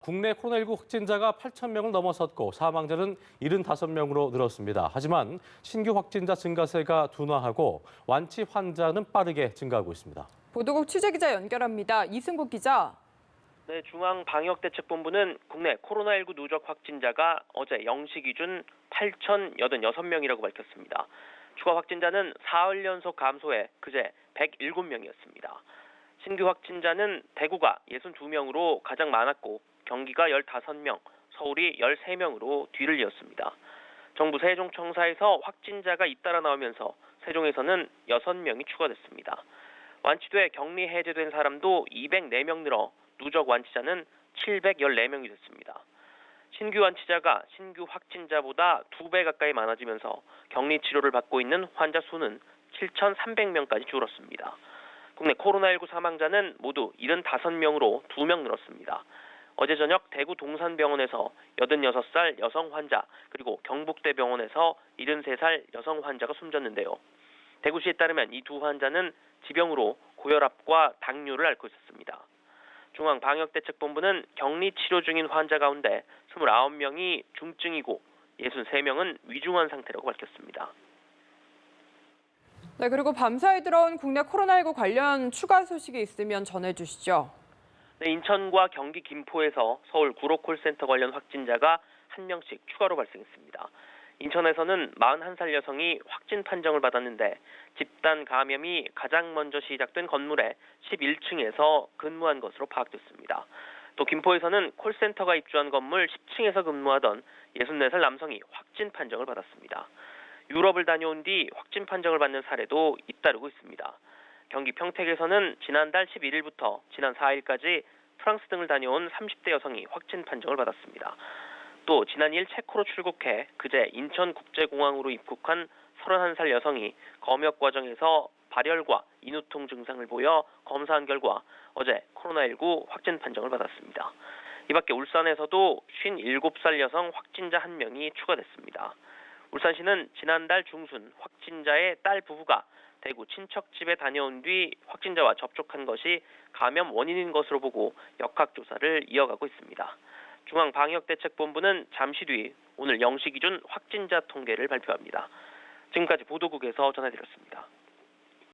국내 코로나19 확진자가 8,000명을 넘어섰고 사망자는 75명으로 늘었습니다. 하지만 신규 확진자 증가세가 둔화하고 완치 환자는 빠르게 증가하고 있습니다. 보도국 취재기자 연결합니다. 이승국 기자. 네, 중앙방역대책본부는 국내 코로나19 누적 확진자가 어제 0시 기준 8,086명이라고 밝혔습니다. 추가 확진자는 사흘 연속 감소해 그제 107명이었습니다. 신규 확진자는 대구가 62명으로 가장 많았고 경기가 15명, 서울이 13명으로 뒤를 이었습니다. 정부 세종청사에서 확진자가 잇따라 나오면서 세종에서는 6명이 추가됐습니다. 완치돼 격리 해제된 사람도 204명 늘어 누적 완치자는 714명이 됐습니다. 신규 완치자가 신규 확진자보다 2배 가까이 많아지면서 격리 치료를 받고 있는 환자 수는 7,300명까지 줄었습니다. 국내 코로나19 사망자는 모두 75명으로 2명 늘었습니다. 어제 저녁 대구 동산병원에서 86살 여성 환자 그리고 경북대병원에서 73살 여성 환자가 숨졌는데요. 대구시에 따르면 이 두 환자는 지병으로 고혈압과 당뇨를 앓고 있었습니다. 중앙방역대책본부는 격리 치료 중인 환자 가운데 29명이 중증이고 63명은 위중한 상태라고 밝혔습니다. 네, 그리고 밤사이 들어온 국내 코로나19 관련 추가 소식이 있으면 전해주시죠. 네, 인천과 경기 김포에서 서울 구로콜센터 관련 확진자가 1명씩 추가로 발생했습니다. 인천에서는 41살 여성이 확진 판정을 받았는데 집단 감염이 가장 먼저 시작된 건물의 11층에서 근무한 것으로 파악됐습니다. 또 김포에서는 콜센터가 입주한 건물 10층에서 근무하던 64살 남성이 확진 판정을 받았습니다. 유럽을 다녀온 뒤 확진 판정을 받는 사례도 잇따르고 있습니다. 경기 평택에서는 지난달 11일부터 지난 4일까지 프랑스 등을 다녀온 30대 여성이 확진 판정을 받았습니다. 또 지난 2일 체코로 출국해 그제 인천국제공항으로 입국한 31살 여성이 검역 과정에서 발열과 인후통 증상을 보여 검사한 결과 어제 코로나19 확진 판정을 받았습니다. 이 밖에 울산에서도 57살 여성 확진자 1명이 추가됐습니다. 울산시는 지난달 중순 확진자의 딸 부부가 대구 친척집에 다녀온 뒤 확진자와 접촉한 것이 감염 원인인 것으로 보고 역학조사를 이어가고 있습니다. 중앙방역대책본부는 잠시 뒤 오늘 0시 기준 확진자 통계를 발표합니다. 지금까지 보도국에서 전해드렸습니다.